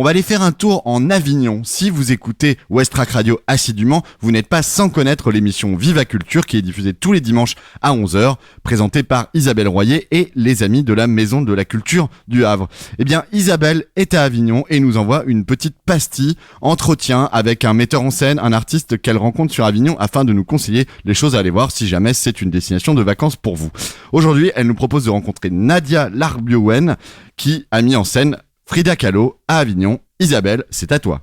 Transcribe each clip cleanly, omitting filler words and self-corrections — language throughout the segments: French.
On va aller faire un tour en Avignon. Si vous écoutez Westrack Radio assidûment, vous n'êtes pas sans connaître l'émission Viva Culture qui est diffusée tous les dimanches à 11h, présentée par Isabelle Royer et les amis de la Maison de la Culture du Havre. Eh bien, Isabelle est à Avignon et nous envoie une petite pastille, entretien avec un metteur en scène, un artiste qu'elle rencontre sur Avignon afin de nous conseiller les choses à aller voir si jamais c'est une destination de vacances pour vous. Aujourd'hui, elle nous propose de rencontrer Nadia Larbiowen qui a mis en scène Frida Kahlo à Avignon. Isabelle, c'est à toi.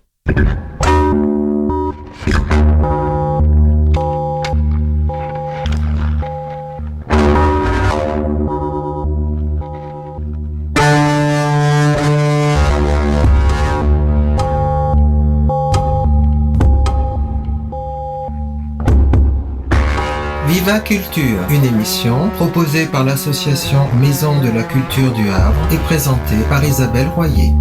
Viva Culture, une émission proposée par l'association Maison de la Culture du Havre et présentée par Isabelle Royer.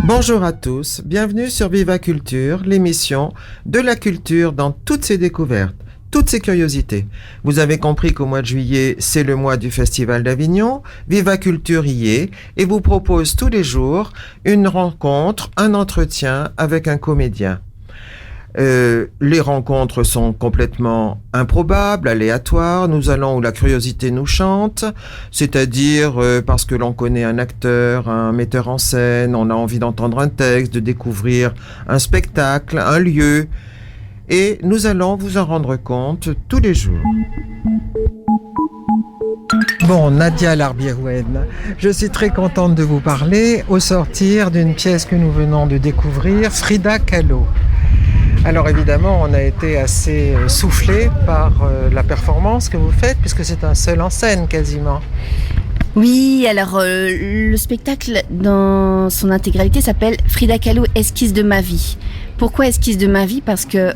Bonjour à tous, bienvenue sur Viva Culture, l'émission de la culture dans toutes ses découvertes, toutes ses curiosités. Vous avez compris qu'au mois de juillet, c'est le mois du Festival d'Avignon. Viva Culture y est et vous propose tous les jours une rencontre, un entretien avec un comédien. Les rencontres sont complètement improbables, aléatoires. Nous allons où la curiosité nous chante, c'est-à-dire parce que l'on connaît un acteur, un metteur en scène, on a envie d'entendre un texte, de découvrir un spectacle, un lieu. Et nous allons vous en rendre compte tous les jours. Bon, Nadia Larbiowen, je suis très contente de vous parler au sortir d'une pièce que nous venons de découvrir, Frida Kahlo. Alors évidemment, on a été assez soufflés par la performance que vous faites, puisque c'est un seul en scène quasiment. Oui, alors le spectacle dans son intégralité s'appelle Frida Kahlo, esquisse de ma vie. Pourquoi esquisse de ma vie ? Parce que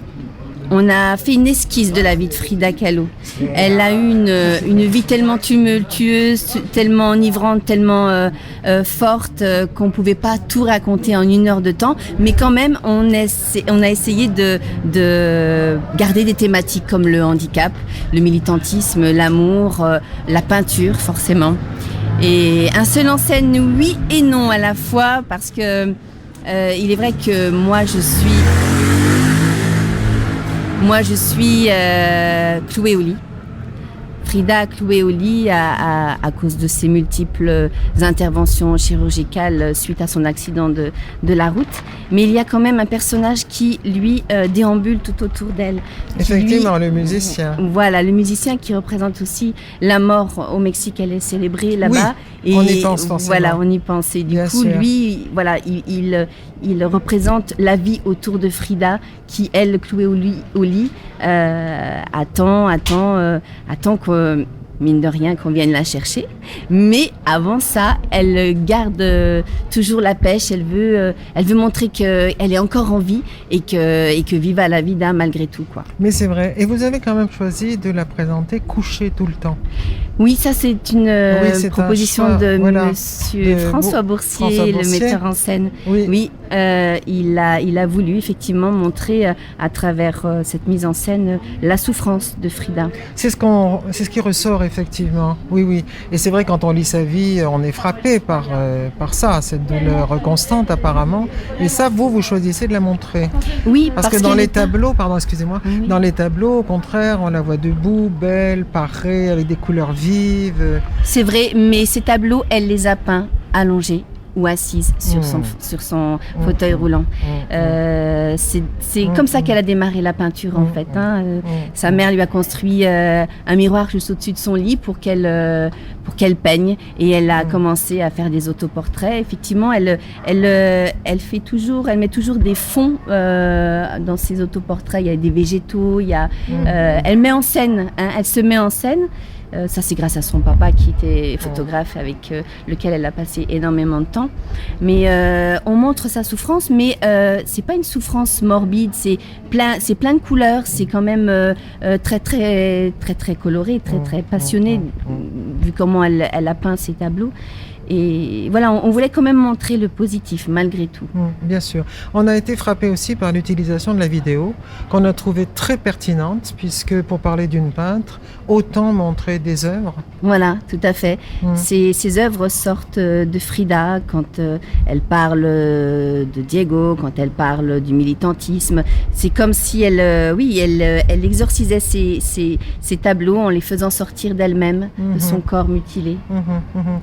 on a fait une esquisse de la vie de Frida Kahlo. Elle a eu une vie tellement tumultueuse, tellement enivrante, tellement forte qu'on pouvait pas tout raconter en 1 heure de temps. Mais quand même, on a essayé de garder des thématiques comme le handicap, le militantisme, l'amour, la peinture, forcément. Et un seul en scène, oui et non à la fois, parce que il est vrai que moi je suis clouée au lit. Frida clouée au lit à cause de ses multiples interventions chirurgicales suite à son accident de la route. Mais il y a quand même un personnage qui, lui, déambule tout autour d'elle. Effectivement, le musicien. Voilà, le musicien qui représente aussi la mort au Mexique. Elle est célébrée là-bas. Oui, on y pense forcément. Voilà, on y pense. Et du coup, lui, voilà, il représente la vie autour de Frida qui, elle, clouée au lit, attend que, mine de rien, qu'on vienne la chercher. Mais avant ça, elle garde toujours la pêche. Elle veut montrer qu'elle est encore en vie et que viva la vida malgré tout, quoi. Mais c'est vrai. Et vous avez quand même choisi de la présenter couchée tout le temps. Oui, ça c'est une proposition de Monsieur François Boursier, le metteur en scène. Oui, il a voulu effectivement montrer à travers cette mise en scène la souffrance de Frida. C'est ce qui ressort effectivement. Oui. Et c'est vrai, quand on lit sa vie, on est frappé par ça, cette douleur constante apparemment. Et ça, vous choisissez de la montrer. Oui, parce que dans les tableaux, dans les tableaux, au contraire, on la voit debout, belle, parée, avec des couleurs vives. C'est vrai, mais ces tableaux, elle les a peints allongés ou assise sur son fauteuil roulant. C'est comme ça qu'elle a démarré la peinture en fait. Sa mère lui a construit un miroir juste au-dessus de son lit pour qu'elle peigne, et elle a commencé à faire des autoportraits. Effectivement, elle met toujours des fonds dans ses autoportraits. Il y a des végétaux, elle met en scène, elle se met en scène. Ça, c'est grâce à son papa qui était photographe avec lequel elle a passé énormément de temps. Mais on montre sa souffrance, mais c'est pas une souffrance morbide. C'est plein de couleurs. C'est quand même très très très très coloré, très très passionné vu comment elle a peint ses tableaux. Et voilà, on voulait quand même montrer le positif malgré tout. Bien sûr. On a été frappé aussi par l'utilisation de la vidéo qu'on a trouvée très pertinente puisque pour parler d'une peintre, autant montrer des œuvres. Voilà, tout à fait. Ces œuvres sortent de Frida quand elle parle de Diego, quand elle parle du militantisme. C'est comme si elle exorcisait ces tableaux en les faisant sortir d'elle-même, de son corps mutilé.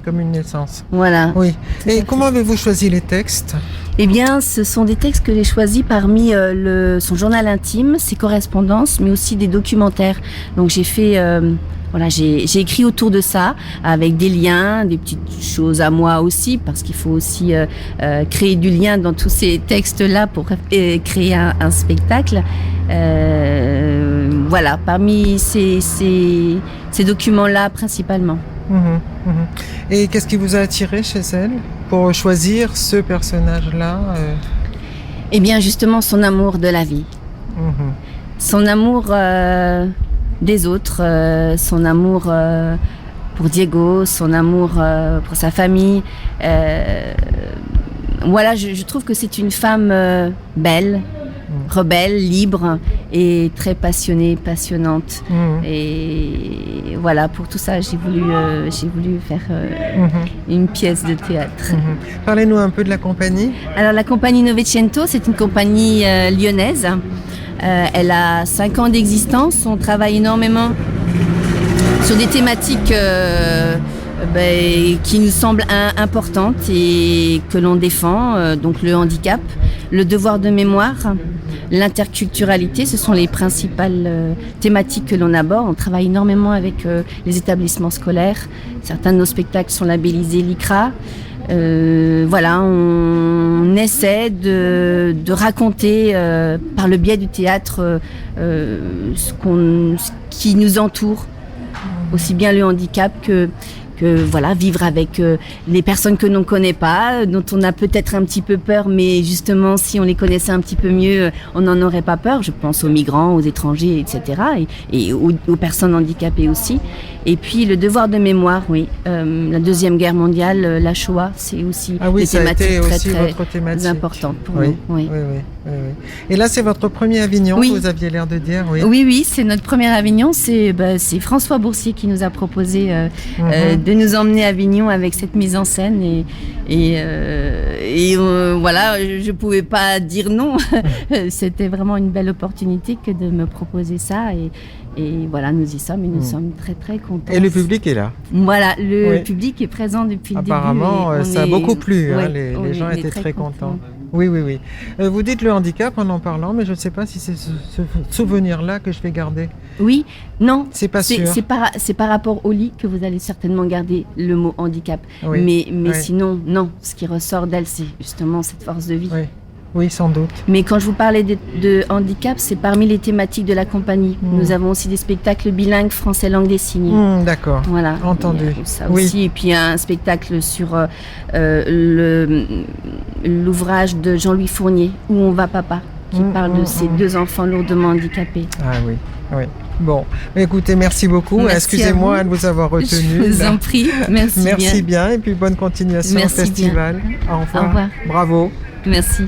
Comme une naissance. Voilà. Oui. Et comment avez-vous choisi les textes ? Eh bien, ce sont des textes que j'ai choisis parmi son journal intime, ses correspondances, mais aussi des documentaires. Donc j'ai fait, j'ai écrit autour de ça, avec des liens, des petites choses à moi aussi, parce qu'il faut aussi créer du lien dans tous ces textes-là pour créer un spectacle. Voilà, parmi ces documents-là principalement. Et qu'est-ce qui vous a attiré chez elle pour choisir ce personnage-là Eh bien, justement, son amour de la vie. Son amour des autres, son amour pour Diego, son amour pour sa famille. Voilà, je trouve que c'est une femme belle, rebelle, libre et très passionnée, passionnante. Et voilà, pour tout ça, j'ai voulu faire une pièce de théâtre. Parlez-nous un peu de la compagnie. Alors, la compagnie Novecento, c'est une compagnie lyonnaise. Elle a 5 ans d'existence. On travaille énormément sur des thématiques qui nous semblent importantes et que l'on défend, donc le handicap, le devoir de mémoire, l'interculturalité, ce sont les principales thématiques que l'on aborde. On travaille énormément avec les établissements scolaires. Certains de nos spectacles sont labellisés LICRA. Voilà, on essaie de raconter par le biais du théâtre ce qui nous entoure, aussi bien le handicap que voilà, vivre avec les personnes que l'on ne connaît pas, dont on a peut-être un petit peu peur, mais justement, si on les connaissait un petit peu mieux, on n'en aurait pas peur. Je pense aux migrants, aux étrangers, etc. et aux personnes handicapées aussi. Et puis, le devoir de mémoire, oui. La Deuxième Guerre mondiale, la Shoah, c'est aussi des thématiques très importantes pour nous. Oui. Et là, c'est votre premier Avignon, oui. Vous aviez l'air de dire. Oui, c'est notre premier Avignon. C'est François Boursier qui nous a proposé de nous emmener à Avignon avec cette mise en scène. Voilà, je ne pouvais pas dire non. C'était vraiment une belle opportunité que de me proposer ça. Et voilà, nous y sommes et nous sommes très très contents. Et le public est là. Voilà, le public est présent depuis le début. Apparemment, ça a beaucoup plu. Les gens étaient très contents. Oui. Vous dites le handicap en parlant, mais je ne sais pas si c'est ce souvenir-là que je vais garder. Oui, non. C'est pas sûr. C'est par rapport au lit que vous allez certainement garder le mot handicap. Mais sinon, non. Ce qui ressort d'elle, c'est justement cette force de vie. Oui, sans doute. Mais quand je vous parlais de handicap, c'est parmi les thématiques de la compagnie. Nous avons aussi des spectacles bilingues français langue des signes. D'accord. Voilà. Entendu. Ça aussi. Et puis un spectacle sur l'ouvrage de Jean-Louis Fournier, Où on va papa, qui parle de ses 2 enfants lourdement handicapés. Ah oui. Bon, écoutez, merci beaucoup. Excusez-moi de vous avoir retenu. Je vous en prie. Merci bien. Et puis bonne continuation au festival. Au revoir. Au revoir. Bravo. Merci.